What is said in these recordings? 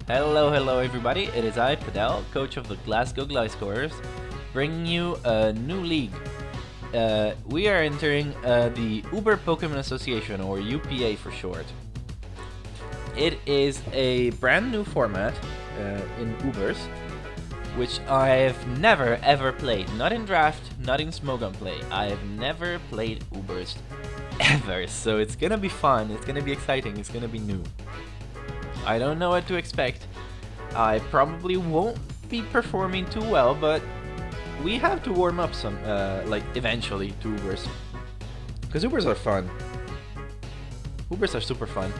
Hello everybody, it is I, Padel, coach of the Glasgow Gliscorers, bringing you a new league. We are entering the Uber Pokémon Association, or UPA for short. It is a brand new format in UBERS, which I've never ever played. Not in Draft, not in Smogon Play. I've never played UBERS ever, so it's gonna be fun, it's gonna be exciting, it's gonna be new. I don't know what to expect. I probably won't be performing too well, but we have to warm up some, eventually to Ubers. Because Ubers are fun. Ubers are super fun.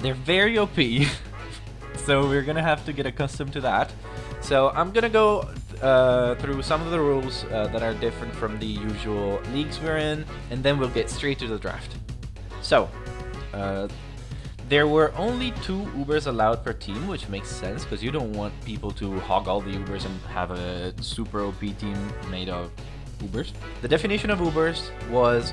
They're very OP, so we're gonna have to get accustomed to that. So I'm gonna go through some of the rules that are different from the usual leagues we're in, and then we'll get straight to the draft. So, there were only 2 Ubers allowed per team, which makes sense because you don't want people to hog all the Ubers and have a super OP team made of Ubers. The definition of Ubers was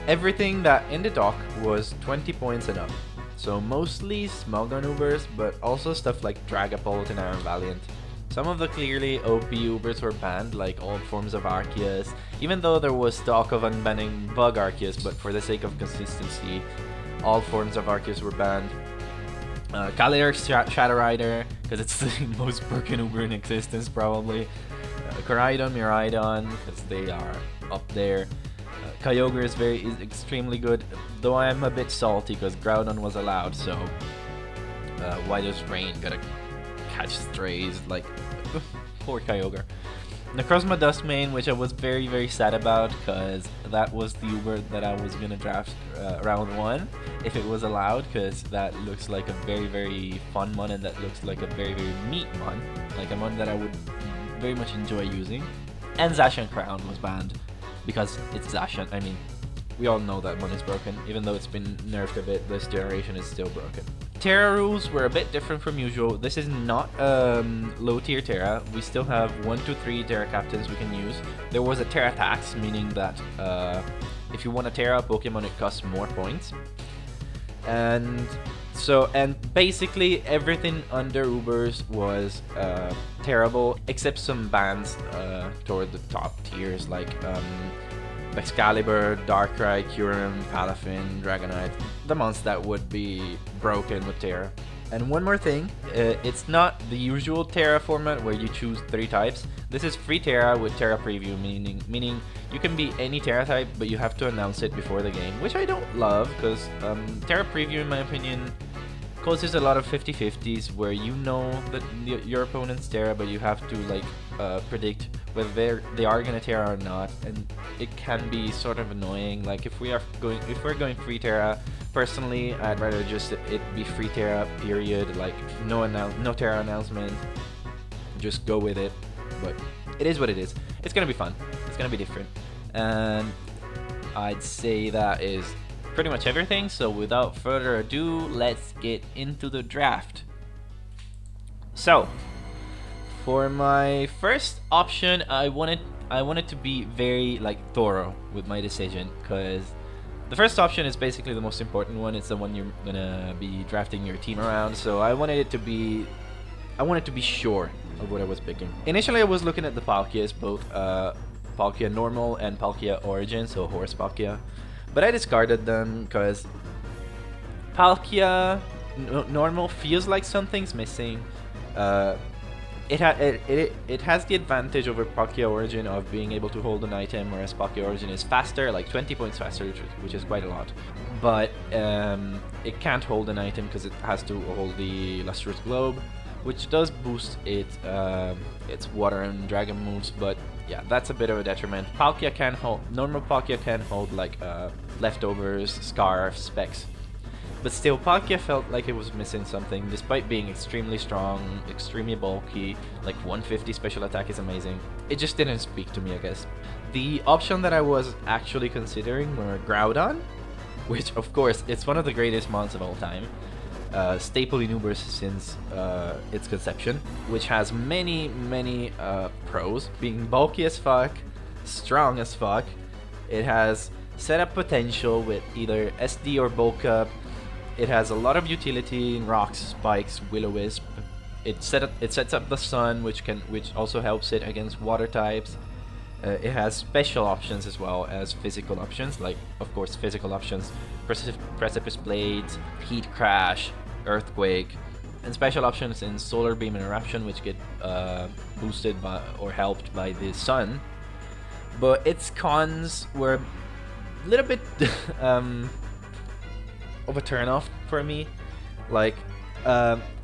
everything that in the dock was 20 points and up. So mostly Smogon Ubers, but also stuff like Dragapult and Iron Valiant. Some of the clearly OP Ubers were banned, like all forms of Arceus, even though there was talk of unbanning Bug Arceus, but for the sake of consistency, all forms of Arceus were banned. Calyrex Shadow Rider, because it's the most broken Uber in existence probably. Koraidon, Miraidon, because they are up there. Kyogre is extremely good, though I'm a bit salty because Groudon was allowed, so why does Rain gotta catch strays, like, poor Kyogre. Necrozma Dustmane, which I was very sad about, because that was the Uber that I was gonna draft round 1 if it was allowed, because that looks like a very fun mon, and that looks like a very meat mon, like a mon that I would very much enjoy using. And Zacian Crown was banned because it's Zacian. I mean, we all know that mon is broken, even though it's been nerfed a bit. This generation is still broken. Terra rules were a bit different from usual. This is not low tier Terra. We still have 1 to 3 Terra captains we can use. There was a Terra tax, meaning that if you want a Terra Pokemon, it costs more points. And basically everything under Ubers was terrible, except some bans toward the top tiers, like Excalibur, Darkrai, Kyurem, Palafin, Dragonite, the monsters that would be broken with Terra. And one more thing, it's not the usual Terra format where you choose 3 types. This is free Terra with Terra Preview, meaning you can be any Terra type, but you have to announce it before the game, which I don't love, because Terra Preview, in my opinion, causes a lot of 50-50s where you know that your opponent's Terra, but you have to predict whether they are gonna Terra or not, and it can be sort of annoying. Like if we're going free Terra, personally, I'd rather just it be free Terra, period. Like no Terra announcement, just go with it. But it is what it is. It's gonna be fun. It's gonna be different, and I'd say that is pretty much everything. So without further ado, let's get into the draft. So for my first option, I wanted to be very thorough with my decision, because the first option is basically the most important one. It's the one you're gonna be drafting your team around. So I wanted to be sure of what I was picking. Initially, I was looking at the Palkias, both Palkia Normal and Palkia Origin, so Horse Palkia, but I discarded them because Palkia Normal feels like something's missing. It has the advantage over Palkia Origin of being able to hold an item, whereas Palkia Origin is faster, like 20 points faster, which is quite a lot. But it can't hold an item because it has to hold the Lustrous Globe, which does boost its water and dragon moves, but yeah, that's a bit of a detriment. Normal Palkia can hold leftovers, Scarf, Specs. But still, Palkia felt like it was missing something, despite being extremely strong, extremely bulky, like 150 special attack is amazing. It just didn't speak to me, I guess. The option that I was actually considering were Groudon, which of course, it's one of the greatest mons of all time. Staple in Ubers since its conception, which has many pros, being bulky as fuck, strong as fuck. It has setup potential with either SD or bulk up. It has a lot of utility in rocks, spikes, will-o-wisp. It sets up the sun, which also helps it against water types. It has special options as well as physical options, like of course physical options, precipice blades, heat crash, earthquake, and special options in solar beam and eruption, which get boosted by or helped by the sun. But its cons were a little bit of a turnoff for me. Like,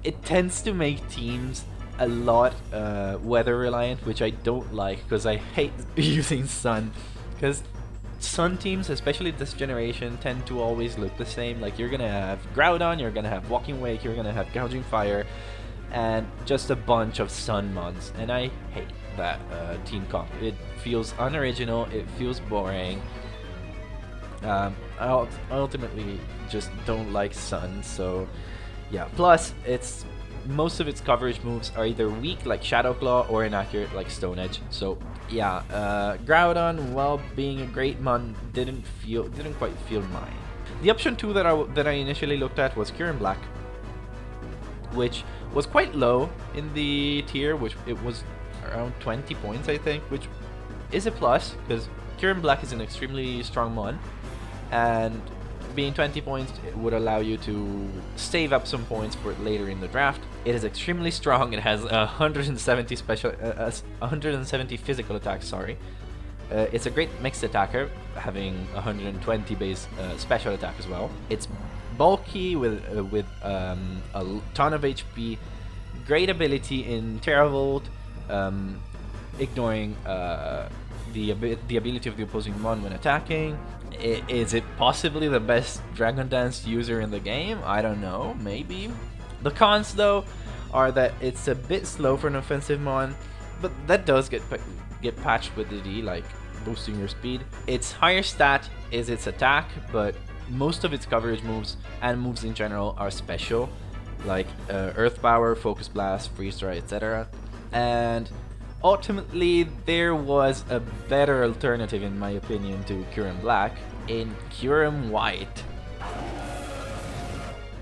it tends to make teams a lot weather reliant, which I don't like because I hate using sun. Because sun teams, especially this generation, tend to always look the same. Like, you're gonna have Groudon, you're gonna have Walking Wake, you're gonna have Gouging Fire, and just a bunch of sun mods. And I hate that team comp. It feels unoriginal, it feels boring. I ultimately just don't like sun, so yeah. Plus, most of its coverage moves are either weak like Shadow Claw or inaccurate like Stone Edge. So yeah, Groudon, while being a great mon, didn't quite feel mine. The option 2 that I initially looked at was Kyurem Black, which was quite low in the tier, which it was around 20 points I think, which is a plus because Kyurem Black is an extremely strong mon, and being 20 points, it would allow you to save up some points for later in the draft. It is extremely strong. It has 170 physical attacks. Sorry, it's a great mixed attacker, having 120 base special attack as well. It's bulky with a ton of HP, great ability in Terra Volt, ignoring the ability of the opposing mon when attacking. Is it possibly the best Dragon Dance user in the game? I don't know, maybe. The cons though are that it's a bit slow for an offensive mon, but that does get patched with the D, like boosting your speed. Its higher stat is its attack, but most of its coverage moves and moves in general are special, like Earth Power, Focus Blast, Freeze Dry, etc. And ultimately, there was a better alternative, in my opinion, to Kyurem Black in Kyurem White.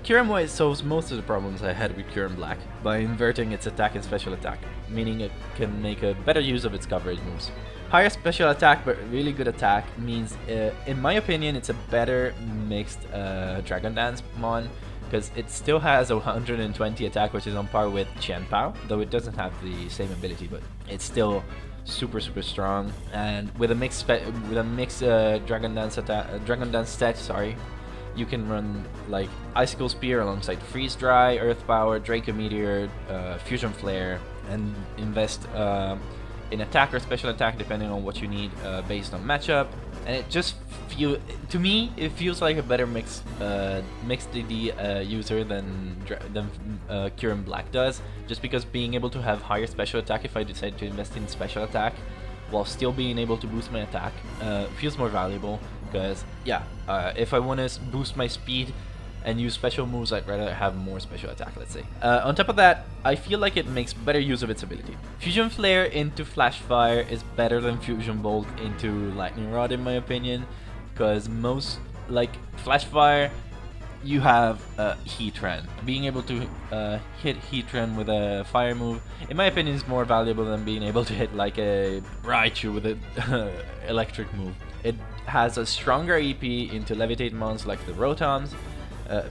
Kyurem White solves most of the problems I had with Kyurem Black by inverting its attack and special attack, meaning it can make a better use of its coverage moves. Higher special attack but really good attack means, in my opinion, it's a better mixed Dragon Dance mon, because it still has a 120 attack, which is on par with Qianpao, though it doesn't have the same ability, but it's still super strong. And with a mixed Dragon Dance stat, sorry, you can run like Icicle Spear alongside Freeze Dry, Earth Power, Draco Meteor, Fusion Flare, and invest in attack or special attack depending on what you need based on matchup. And it just to me, it feels like a better mixed DD user than Kyurem Black does, just because being able to have higher special attack if I decide to invest in special attack while still being able to boost my attack feels more valuable. Because yeah, if I want to boost my speed and use special moves, I'd rather have more special attack, let's say. On top of that, I feel like it makes better use of its ability. Fusion Flare into Flash Fire is better than Fusion Bolt into Lightning Rod, in my opinion, because most, like, Flash Fire, you have Heatran. Being able to hit Heatran with a fire move, in my opinion, is more valuable than being able to hit like a Raichu with an electric move. It has a stronger EP into Levitate mons like the Rotoms,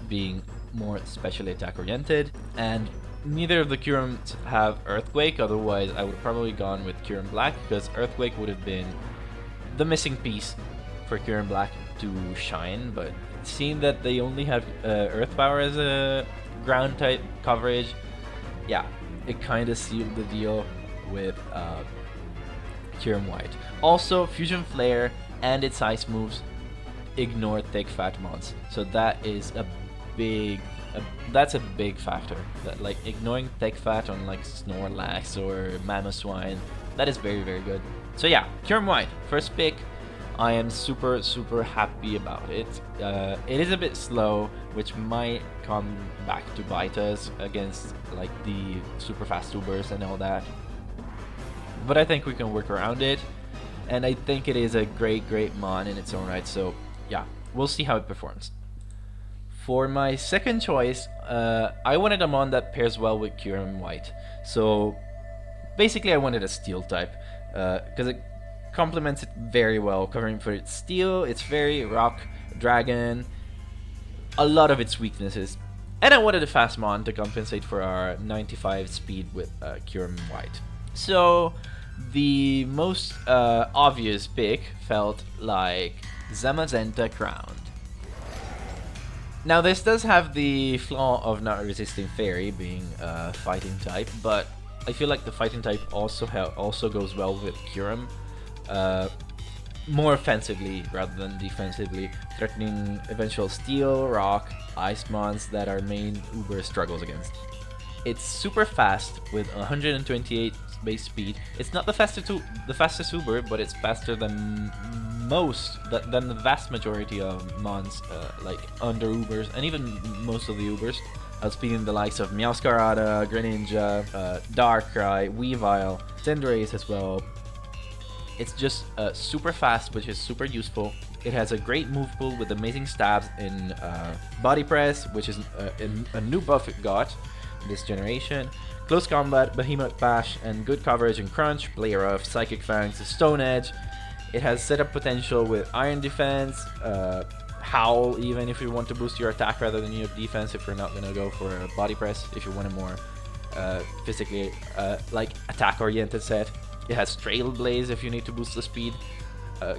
being more specially attack oriented, and neither of the Kyurems have Earthquake, otherwise I would have probably gone with Kyurem Black, because Earthquake would have been the missing piece for Kyurem Black to shine. But seeing that they only have Earth Power as a ground type coverage, yeah, it kind of sealed the deal with Kyurem White. Also, Fusion Flare and its ice moves ignore thick fat mons, so that is a big factor. That, like, ignoring thick fat on like Snorlax or Mamoswine, that is very good. So yeah, Kyurem White, first pick. I am super happy about it. It is a bit slow, which might come back to bite us against like the super fast UBERS and all that, but I think we can work around it, and I think it is a great mon in its own right. So yeah, we'll see how it performs. For my second choice, I wanted a mon that pairs well with Kyurem White. So basically I wanted a steel type, because it complements it very well, covering for its steel, its fairy, rock, dragon, a lot of its weaknesses. And I wanted a fast mon to compensate for our 95 speed with Kyurem White. So the most obvious pick felt like Zamazenta Crowned. Now this does have the flaw of not resisting fairy, being a fighting type, but I feel like the fighting type also goes well with Kyurem, more offensively rather than defensively, threatening eventual steel, rock, ice mons that our main Uber struggles against. It's super fast with 128 base speed. It's not the fastest Uber, but it's faster than than the vast majority of mons, like under Ubers, and even most of the Ubers, outspeeding the likes of Meowscarada, Greninja, Darkrai, Weavile, Cinderace as well. It's just super fast, which is super useful. It has a great move pool with amazing stabs in Body Press, which is a new buff it got this generation. Close Combat, Behemoth Bash, and good coverage in Crunch, Play Rough, Psychic Fangs, Stone Edge. It has setup potential with Iron Defense, Howl, even if you want to boost your attack rather than your defense, if you're not going to go for a Body Press, if you want a more physically like attack-oriented set. It has Trailblaze if you need to boost the speed,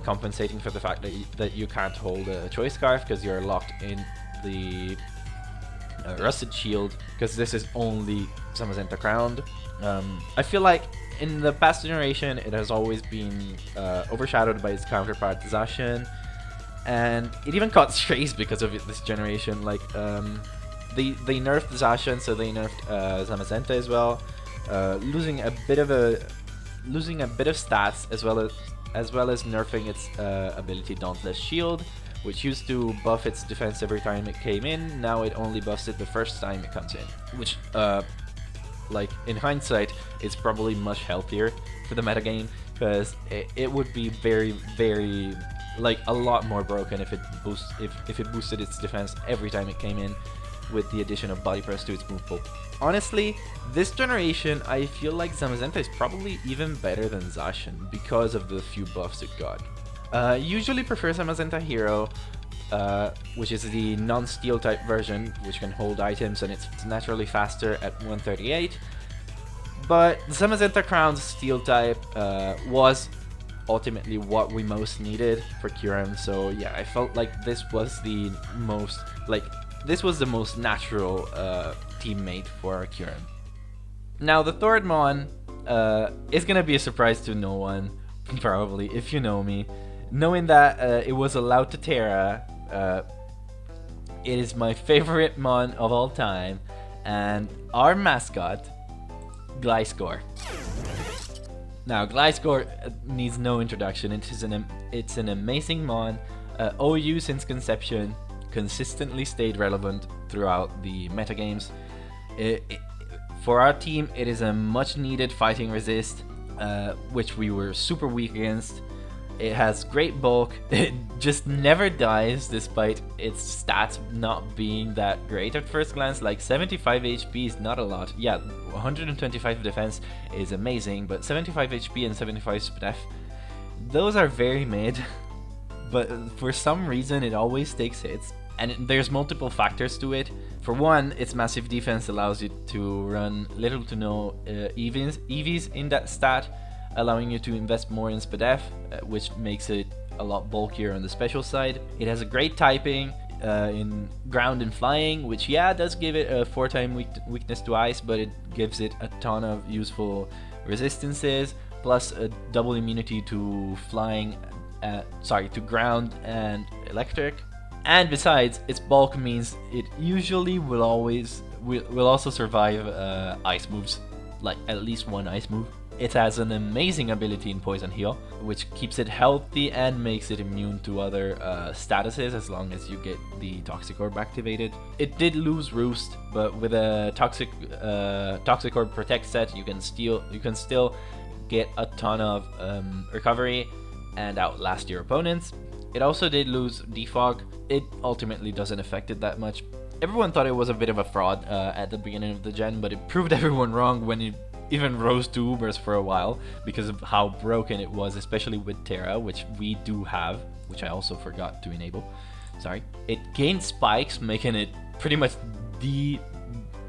compensating for the fact that you can't hold a Choice Scarf because you're locked in the Rusted Shield, because this is only Zamazenta Crowned. I feel like in the past generation it has always been overshadowed by its counterpart Zacian, and it even caught strays because of it this generation. Like they nerfed Zacian, so they nerfed Zamazenta as well, losing a bit of stats, as well as nerfing its ability Dauntless Shield, which used to buff its defense every time it came in. Now it only buffs it the first time it comes in, which like in hindsight is probably much healthier for the metagame, because it would be very like a lot more broken if it boosted its defense every time it came in, with the addition of Body Press to its move pool. Honestly, this generation I feel like Zamazenta is probably even better than Zacian because of the few buffs it got. Usually prefer Zamazenta Hero, which is the non-steel type version, which can hold items and it's naturally faster at 138. But Zamazenta Crown's steel type was ultimately what we most needed for Kyurem, so yeah, I felt like this was the most natural teammate for Kyurem. Now the third mon is gonna be a surprise to no one, probably, if you know me. Knowing that it was allowed to Terra, it is my favorite mon of all time, and our mascot, Gliscor. Now, Gliscor needs no introduction. It's an amazing mon. OU since conception, consistently stayed relevant throughout the metagames. For our team, it is a much needed fighting resist, which we were super weak against. It has great bulk, it just never dies despite its stats not being that great at first glance. Like 75 HP is not a lot. Yeah, 125 defense is amazing, but 75 HP and 75 SPDEF, those are very mid. But for some reason it always takes hits, and there's multiple factors to it. For one, its massive defense allows you to run little to no EVs in that stat, allowing you to invest more in SPDEF, which makes it a lot bulkier on the special side. It has a great typing in ground and flying, which does give it a 4-time weakness to ice, but it gives it a ton of useful resistances, plus a double immunity to flying, to ground and electric. And besides, its bulk means it usually will also survive ice moves, like at least one ice move. It has an amazing ability in Poison Heal, which keeps it healthy and makes it immune to other statuses as long as you get the Toxic Orb activated. It did lose Roost, but with a Toxic Orb Protect set, you can still get a ton of recovery and outlast your opponents. It also did lose Defog. It ultimately doesn't affect it that much. Everyone thought it was a bit of a fraud at the beginning of the gen, but it proved everyone wrong when it even rose to UBERS for a while because of how broken it was, especially with Terra, which we do have, which I also forgot to enable. Sorry. It gained spikes, making it pretty much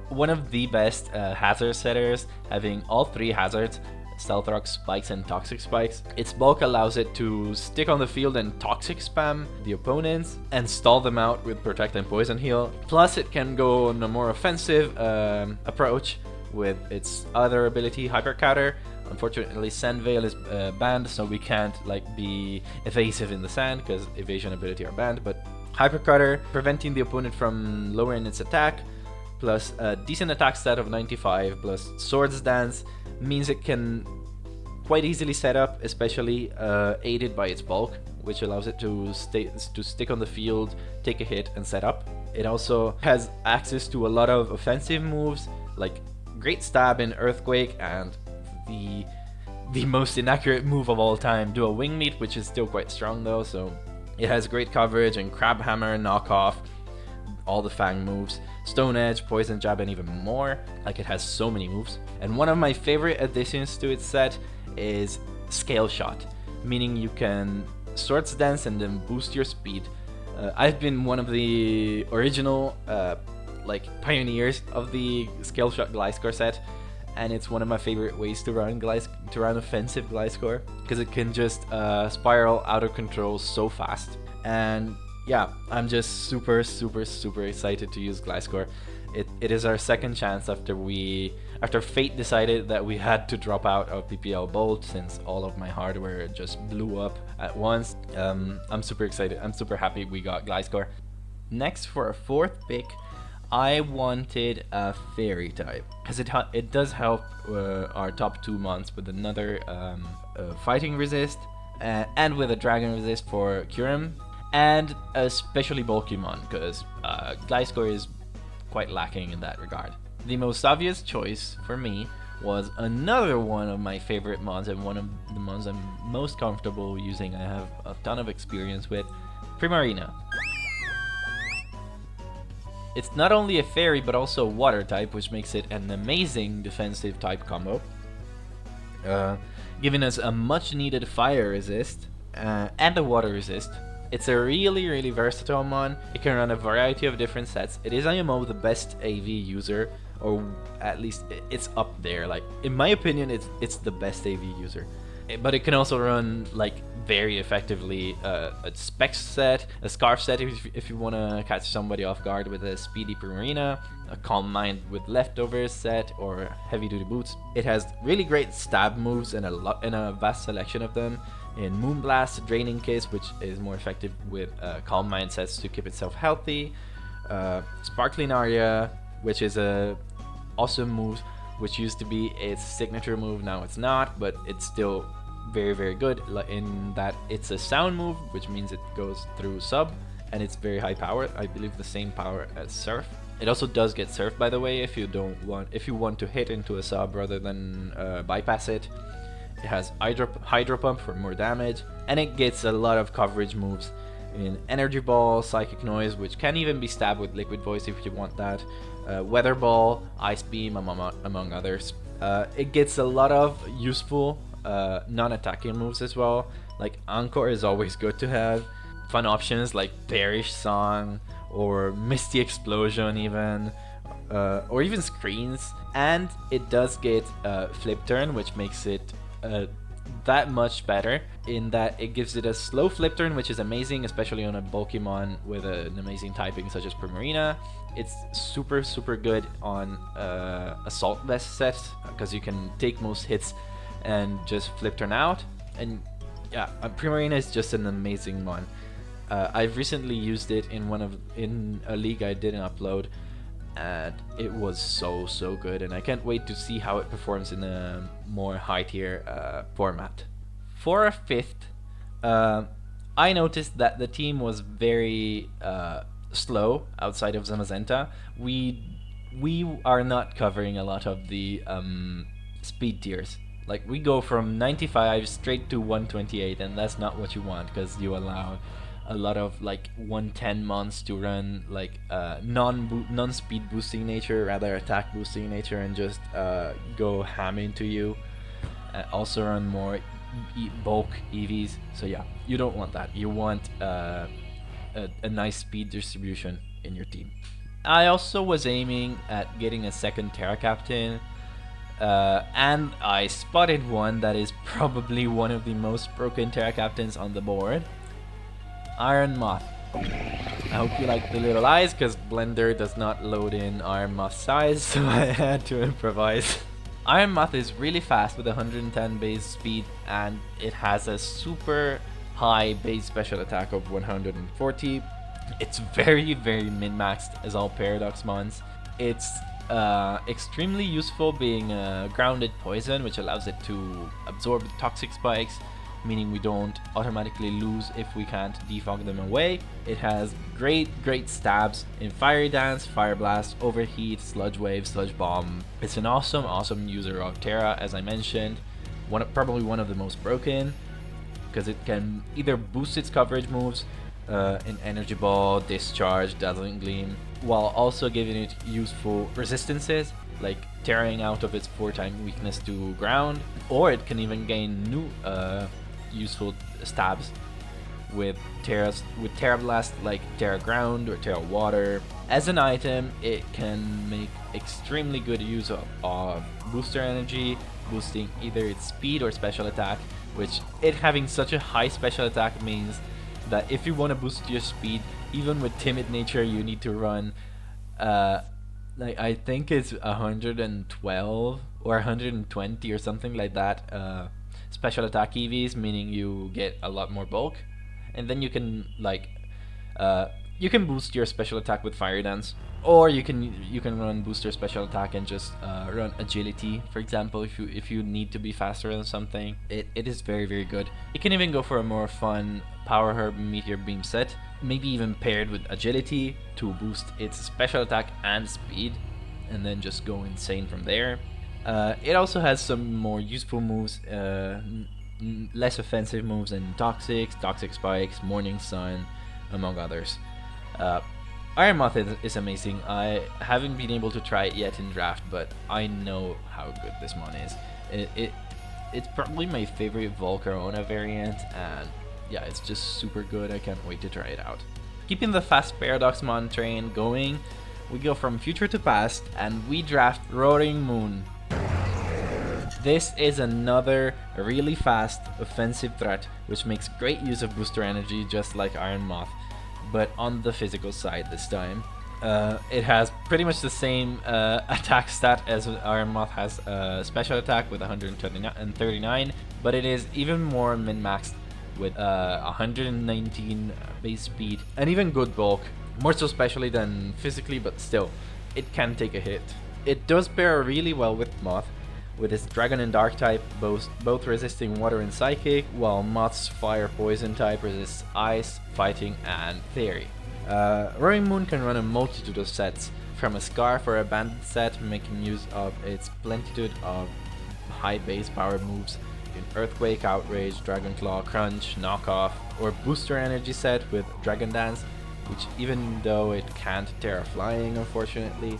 one of the best hazard setters, having all 3 hazards: Stealth Rock, Spikes, and Toxic Spikes. Its bulk allows it to stick on the field and toxic spam the opponents and stall them out with Protect and Poison Heal. Plus, it can go on a more offensive approach with its other ability, Hyper Counter. Unfortunately, Sand Veil is banned, so we can't be evasive in the sand because evasion ability are banned. But Hyper Cutter, preventing the opponent from lowering its attack, plus a decent attack stat of 95, plus Swords Dance, means it can quite easily set up, especially aided by its bulk, which allows it to stick on the field, take a hit, and set up. It also has access to a lot of offensive moves, like Great Stab in Earthquake, and the most inaccurate move of all time, Dual Wing Meat, which is still quite strong though, so it has great coverage, and Crab Hammer, Knockoff, all the Fang moves, Stone Edge, Poison Jab, and even more. Like, it has so many moves. And one of my favorite additions to its set is Scale Shot, meaning you can Swords Dance and then boost your speed. I've been one of the original pioneers of the Scale Shot Gliscor set, and it's one of my favorite ways to run offensive Gliscor, because it can just spiral out of control so fast. And yeah, I'm just super excited to use Gliscor. It is our second chance after Fate decided that we had to drop out of PPL Bolt since all of my hardware just blew up at once. I'm super excited. I'm super happy we got Gliscor. Next, for a 4th pick, I wanted a Fairy type, because it does help our top 2 mons with another Fighting Resist and with a Dragon Resist for Kyurem, and especially bulky mon, because Gliscor is quite lacking in that regard. The most obvious choice for me was another one of my favorite mons, and one of the mons I'm most comfortable using. I have a ton of experience with Primarina. It's not only a fairy but also a water type, which makes it an amazing defensive type combo, giving us a much needed fire resist and a water resist. It's a really versatile mon. It can run a variety of different sets. It is IMO the best AV user, or at least it's up there. Like, in my opinion, it's the best AV user. But it can also run very effectively a Specs set, a Scarf set if you want to catch somebody off guard with a Speedy Primarina, a Calm Mind with Leftovers set, or Heavy Duty Boots. It has really great stab moves and a vast selection of them. In Moonblast, Draining Kiss, which is more effective with Calm Mind sets to keep itself healthy. Sparkling Aria, which is a awesome move, which used to be its signature move, now it's not, but it's still very good in that it's a sound move, which means it goes through sub, and it's very high power. I believe the same power as Surf. It also does get Surf, by the way, if you want to hit into a sub rather than bypass it. It has Hydro Pump for more damage, and it gets a lot of coverage moves in Energy Ball, Psychic Noise, which can even be stabbed with Liquid Voice if you want that, Weather Ball, Ice Beam, among others. It gets a lot of useful non-attacking moves as well. Like, Encore is always good to have. Fun options like Bearish Song or Misty Explosion even, or even Screens. And it does get Flip Turn, which makes it that much better, in that it gives it a slow flip turn, which is amazing, especially on a bulky mon with an amazing typing such as Primarina. It's super good on Assault Vest sets, because you can take most hits and just flip turn out. And yeah, Primarina is just an amazing mon. I've recently used it in a league I didn't upload, and it was so good, and I can't wait to see how it performs in a more high tier format. For a 5th, I noticed that the team was very slow outside of Zamazenta. We are not covering a lot of the speed tiers. Like, we go from 95 straight to 128, and that's not what you want, because you allow a lot of like 110 mons to run like non-speed boosting nature, rather attack boosting nature, and just go ham into you. Also run more bulk EVs. So yeah, you don't want that. You want a nice speed distribution in your team. I also was aiming at getting a second Terra Captain, and I spotted one that is probably one of the most broken Terra Captains on the board. Iron Moth. I hope you like the little eyes, because Blender does not load in Iron Moth size, so I had to improvise. Iron Moth is really fast with 110 base speed, and it has a super high base special attack of 140. It's very min-maxed as all Paradox mons. It's extremely useful being grounded poison, which allows it to absorb toxic spikes, meaning we don't automatically lose if we can't defog them away. It has great stabs in Fiery Dance, Fire Blast, Overheat, Sludge Wave, Sludge Bomb. It's an awesome user of Terra, as I mentioned. Probably one of the most broken, because it can either boost its coverage moves in Energy Ball, Discharge, Dazzling Gleam, while also giving it useful resistances, like tearing out of its 4-time weakness to ground, or it can even gain new useful stabs with Terra Blast, like Terra Ground or Terra Water. As an item, it can make extremely good use of booster energy, boosting either its speed or special attack, which it having such a high special attack means that if you want to boost your speed, even with timid nature, you need to run like I think it's 112 or 120 or something like that special attack EVs, meaning you get a lot more bulk, and then you can like you can boost your special attack with Fire Dance, or you can run booster special attack and just run agility, for example, if you need to be faster than something. It is very good. You can even go for a more fun Power Herb Meteor Beam set, maybe even paired with agility to boost its special attack and speed, and then just go insane from there. It also has some more useful moves, less offensive moves in Toxic Spikes, Morning Sun, among others. Iron Moth is amazing. I haven't been able to try it yet in draft, but I know how good this mon is. It's probably my favorite Volcarona variant, and yeah, it's just super good. I can't wait to try it out. Keeping the fast Paradox mon train going, we go from future to past, and we draft Roaring Moon. This is another really fast offensive threat, which makes great use of booster energy, just like Iron Moth, but on the physical side this time. It has pretty much the same attack stat as Iron Moth has, special attack with 139, but it is even more min-maxed with 119 base speed and even good bulk, more so specially than physically, but still, it can take a hit. It does pair really well with Moth, with its Dragon and Dark type both resisting Water and Psychic, while Moth's Fire Poison type resists Ice, Fighting, and Theory. Roaring Moon can run a multitude of sets, from a Scarf or a Bandit set, making use of its plenitude of high base power moves in Earthquake, Outrage, Dragon Claw, Crunch, Knockoff, or Booster Energy set with Dragon Dance, which even though it can't Terra Flying, unfortunately,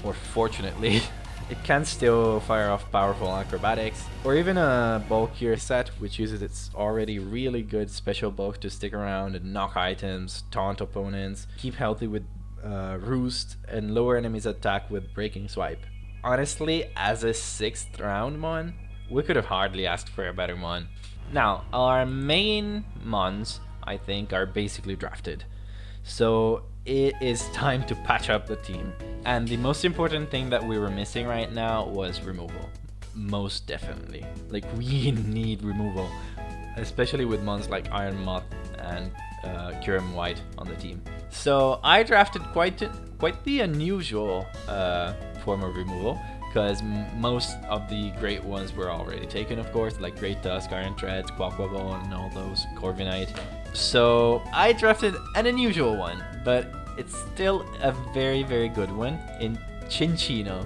or fortunately, it can still fire off powerful acrobatics, or even a bulkier set which uses its already really good special bulk to stick around and knock items, taunt opponents, keep healthy with Roost, and lower enemies' attack with Breaking Swipe. Honestly, as a 6th round mon, we could have hardly asked for a better mon. Now, our main mons, I think, are basically drafted. So it is time to patch up the team. And the most important thing that we were missing right now was removal. Most definitely. Like, we need removal. Especially with mons like Iron Moth and Kyurem White on the team. So I drafted quite the unusual form of removal, because most of the great ones were already taken, of course, like Great Tusk, Iron Treads, Quaquaval, and all those, Corviknight. So I drafted an unusual one, but it's still a very good one in Chinchino.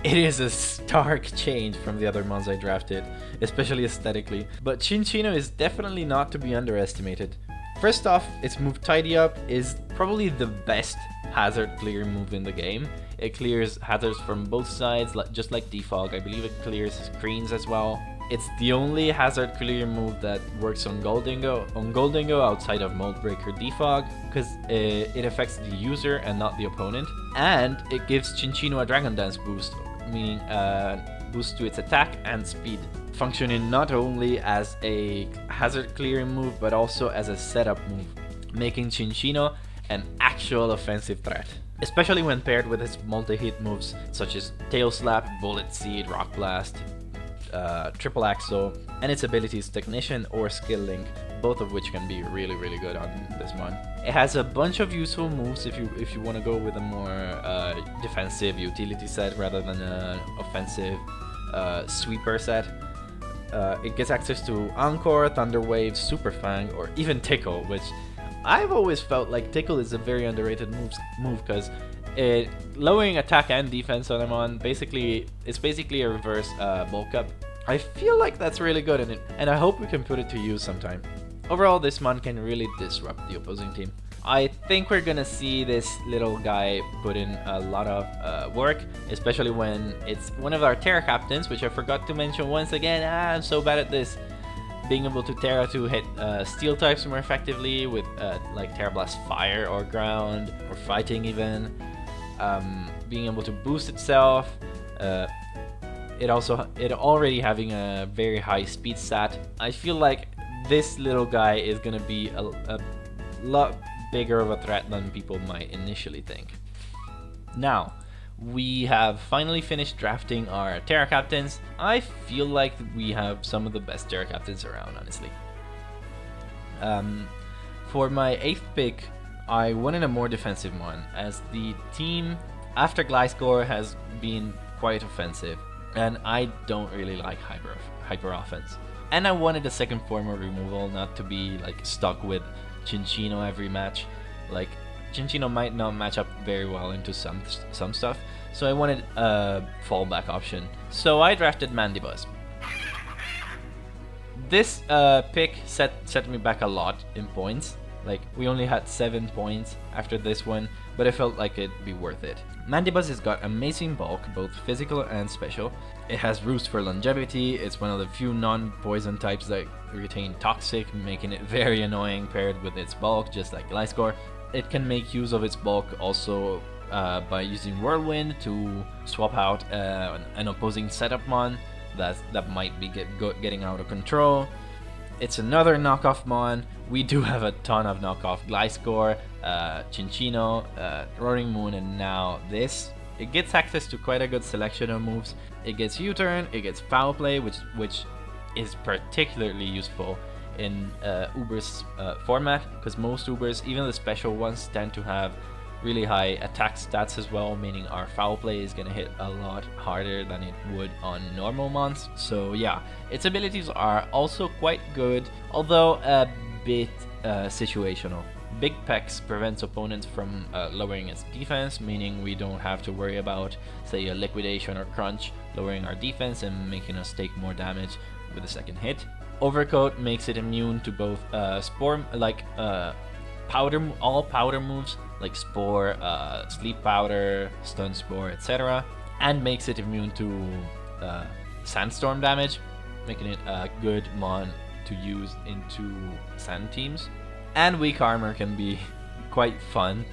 It is a stark change from the other mons I drafted, especially aesthetically, but Cinccino is definitely not to be underestimated. First off, its move Tidy Up is probably the best hazard clear move in the game. It clears hazards from both sides, just like Defog. I believe it clears screens as well. It's the only hazard clear move that works on Goldingo outside of Mold Breaker Defog, because it affects the user and not the opponent. And it gives Cinccino a Dragon Dance boost, meaning boost to its attack and speed, functioning not only as a hazard clearing move but also as a setup move, making Cinccino an actual offensive threat, especially when paired with its multi-hit moves such as Tail Slap, Bullet Seed, Rock Blast, Triple Axle, and its abilities Technician or Skill Link, both of which can be really good on this mon. It has a bunch of useful moves if you want to go with a more defensive utility set rather than an offensive sweeper set. It gets access to Encore, Thunder Wave, Super Fang, or even Tickle, which I've always felt like Tickle is a very underrated move because it lowering attack and defense on a mon, it's basically a reverse bulk up. I feel like that's really good and I hope we can put it to use sometime. Overall, this mon can really disrupt the opposing team. I think we're gonna see this little guy put in a lot of work, especially when it's one of our Terra captains, which I forgot to mention once again. I'm so bad at this. Being able to Terra to hit steel types more effectively with like Terra Blast Fire or Ground or Fighting even. Being able to boost itself. It already having a very high speed stat. I feel like this little guy is gonna be a lot bigger of a threat than people might initially think. Now, we have finally finished drafting our Terra Captains. I feel like we have some of the best Terra Captains around, honestly. For my 8th pick, I wanted a more defensive one, as the team after Gliscor has been quite offensive, and I don't really like hyper offense. And I wanted a second form of removal, not to be like stuck with Cinccino every match. Like Cinccino might not match up very well into some stuff, so I wanted a fallback option. So I drafted Mandibuzz. This pick set me back a lot in points. Like, we only had 7 points after this one, but I felt like it'd be worth it. Mandibuzz has got amazing bulk, both physical and special. It has Roost for longevity. It's one of the few non-poison types that retain Toxic, making it very annoying paired with its bulk, just like Gliscor. It can make use of its bulk also by using Whirlwind to swap out an opposing setup mon that might be getting out of control. It's another knockoff mon. We do have a ton of knockoff Gliscor, Cinccino, Roaring Moon, and now this. It gets access to quite a good selection of moves. It gets U-turn, it gets Foul Play, which is particularly useful in UBERS format, because most UBERS, even the special ones, tend to have really high attack stats as well, meaning our Foul Play is gonna hit a lot harder than it would on normal mons. So yeah, its abilities are also quite good, although a bit situational. Big Pecs prevents opponents from lowering its defense, meaning we don't have to worry about, say, a Liquidation or Crunch lowering our defense and making us take more damage with a second hit. Overcoat makes it immune to both all powder moves like Spore, Sleep Powder, Stun Spore, etc. And makes it immune to Sandstorm damage, making it a good mon to use into sand teams. And Weak Armor can be quite fun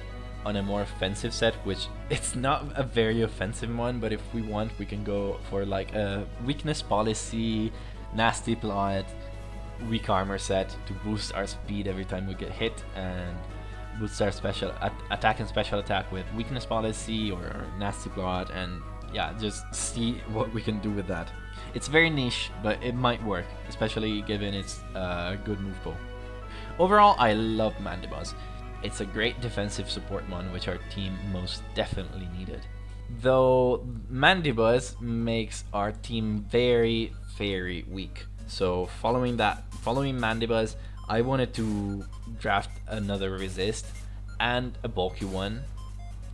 on a more offensive set, which it's not a very offensive one, but if we want, we can go for like a Weakness Policy, Nasty Plot, Weak Armor set to boost our speed every time we get hit, and boost our special attack and special attack with Weakness Policy or Nasty Plot, and yeah, just see what we can do with that. It's very niche, but it might work, especially given its good move pool. Overall, I love Mandibuzz. It's a great defensive support mon, which our team most definitely needed. Though Mandibuzz makes our team very, very weak. So following Mandibuzz, I wanted to draft another Resist and a bulky one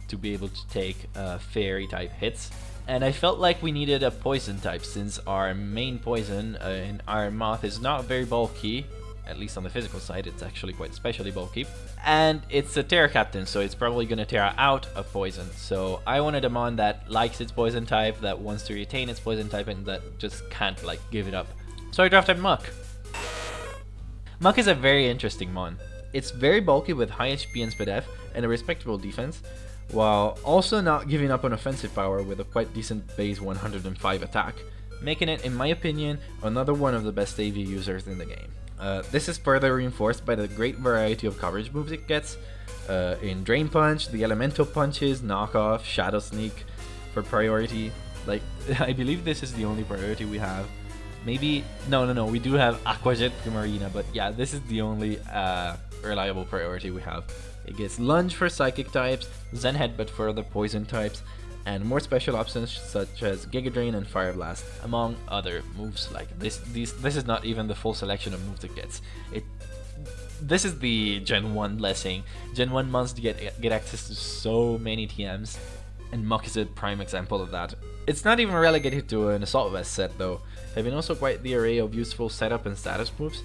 to be able to take fairy type hits, And I felt like we needed a poison type since our main poison in Iron Moth is not very bulky. At least on the physical side, it's actually quite especially bulky. And it's a Terra Captain, so it's probably going to Terra out of poison. So I wanted a mon that likes its poison type, that wants to retain its poison type, and that just can't like give it up. So I drafted Muck. Muck is a very interesting mon. It's very bulky with high HP and speed F and a respectable defense, while also not giving up on offensive power with a quite decent base 105 attack, making it, in my opinion, another one of the best AV users in the game. This is further reinforced by the great variety of coverage moves it gets. In Drain Punch, the Elemental Punches, Knockoff, Shadow Sneak for priority. Like, I believe this is the only priority we have. Maybe, no, we do have Aqua Jet Primarina, but yeah, this is the only reliable priority we have. It gets Lunge for Psychic types, Zen Headbutt for other poison types, and more special options such as Giga Drain and Fire Blast, among other moves. Like this is not even the full selection of moves it gets. This is the Gen 1 blessing. Gen 1 mons get access to so many TMs, and Muck is a prime example of that. It's not even relegated to an Assault Vest set though, having also quite the array of useful setup and status moves,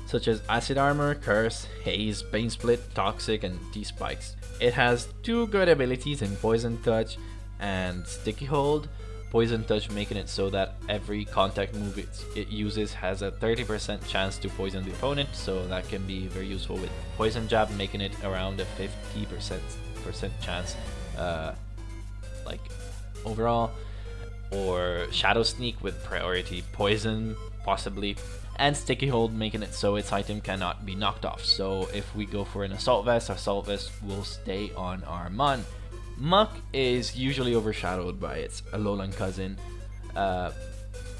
such as Acid Armor, Curse, Haze, Bane Split, Toxic, and T-Spikes. It has two good abilities in Poison Touch and Sticky Hold. Poison Touch making it so that every contact move it uses has a 30% chance to poison the opponent, so that can be very useful with Poison Jab, making it around a 50% chance like overall, or Shadow Sneak with priority poison possibly, and Sticky Hold making it so its item cannot be knocked off. So if we go for an Assault Vest, our Assault Vest will stay on our mon. Muck is usually overshadowed by its Alolan cousin,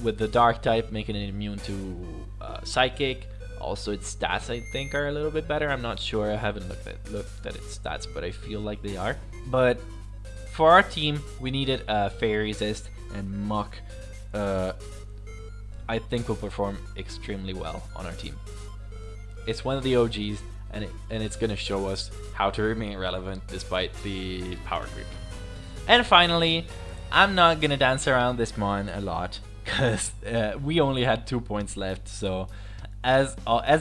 with the Dark type making it immune to Psychic. Also its stats I think are a little bit better. I'm not sure, I haven't looked at its stats, but I feel like they are. But for our team, we needed Fairy Resist, and Muck I think will perform extremely well on our team. It's one of the OGs, and it's gonna show us how to remain relevant despite the power creep. And finally, I'm not gonna dance around this mon a lot, because we only had 2 points left, so as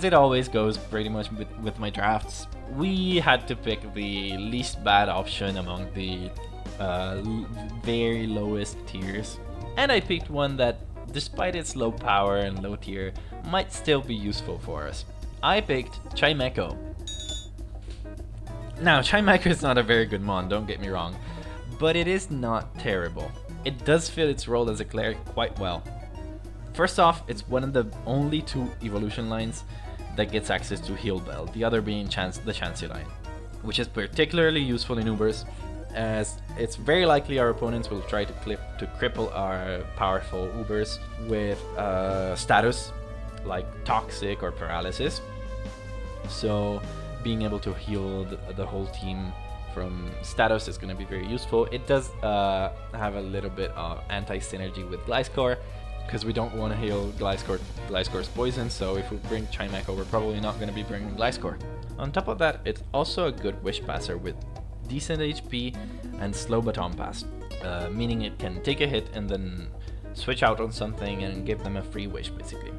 it always goes pretty much with my drafts, we had to pick the least bad option among the very lowest tiers. And I picked one that, despite its low power and low tier, might still be useful for us. I picked Chimecho. Now, Chimecho is not a very good mon, don't get me wrong, but it is not terrible. It does fit its role as a cleric quite well. First off, it's one of the only 2 evolution lines that gets access to Heal Bell, the other being the Chansey line, which is particularly useful in UBERS, as it's very likely our opponents will try to cripple our powerful UBERS with status like Toxic or Paralysis. So being able to heal the whole team from status is going to be very useful. It does have a little bit of anti-synergy with Gliscor, because we don't want to heal Gliscor's poison, so if we bring Chimecho, we're probably not going to be bringing Gliscor. On top of that, it's also a good Wish Passer with decent HP and slow baton pass, meaning it can take a hit and then switch out on something and give them a free wish basically.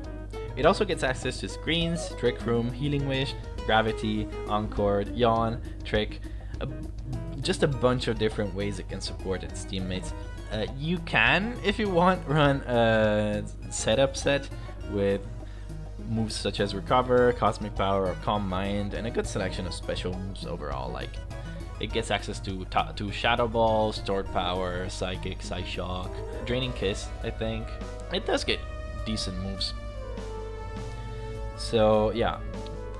It also gets access to Screens, Trick Room, Healing Wish, Gravity, Encore, Yawn, Trick, just a bunch of different ways it can support its teammates. You can, if you want, run a setup set with moves such as Recover, Cosmic Power, or Calm Mind, and a good selection of special moves overall. Like, it gets access to Shadow Ball, Stored Power, Psychic, Psyshock, Draining Kiss, I think. It does get decent moves. So yeah,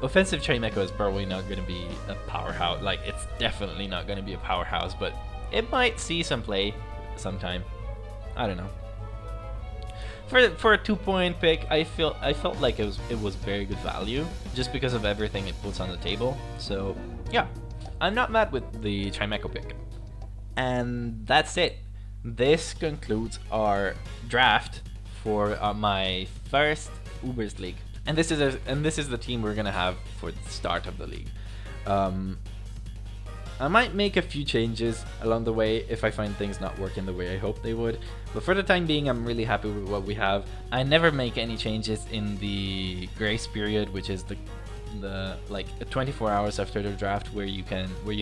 offensive Chimecho is probably not going to be a powerhouse. Like, it's definitely not going to be a powerhouse, but it might see some play sometime. I don't know. For a 2-point pick, I felt like it was very good value just because of everything it puts on the table. So yeah, I'm not mad with the Chimecho pick. And that's it. This concludes our draft for my first UBERS league. And this is the team we're gonna have for the start of the league. I might make a few changes along the way if I find things not working the way I hope they would, but for the time being I'm really happy with what we have. I never make any changes in the grace period, which is the like 24 hours after the draft, where you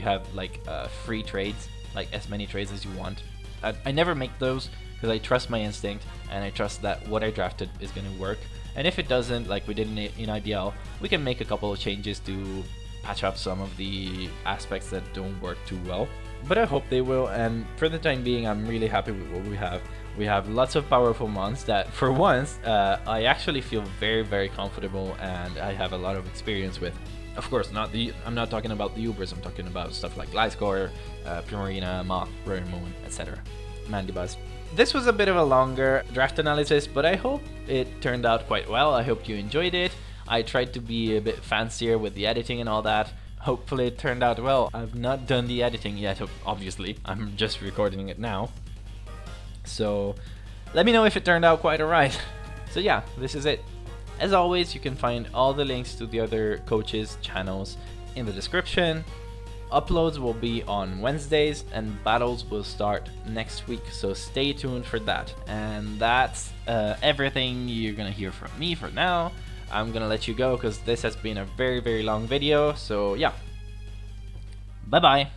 have like free trades, like as many trades as you want. I never make those because I trust my instinct and I trust that what I drafted is going to work. And if it doesn't, like we did in IBL, we can make a couple of changes to patch up some of the aspects that don't work too well. But I hope they will, and for the time being I'm really happy with what we have. We have lots of powerful mons that for once I actually feel very comfortable and I have a lot of experience with. Of course, I'm not talking about the UBERS, I'm talking about stuff like Gliscor, Primarina, Mach, Roaring Moon, etc. Mandibuzz. This was a bit of a longer draft analysis, but I hope it turned out quite well. I hope you enjoyed it. I tried to be a bit fancier with the editing and all that. Hopefully it turned out well. I've not done the editing yet, obviously. I'm just recording it now. So let me know if it turned out quite alright. So yeah, this is it. As always, you can find all the links to the other coaches' channels in the description. Uploads will be on Wednesdays and battles will start next week, so stay tuned for that. And that's everything you're gonna hear from me for now. I'm gonna let you go because this has been a very long video, so yeah. Bye bye.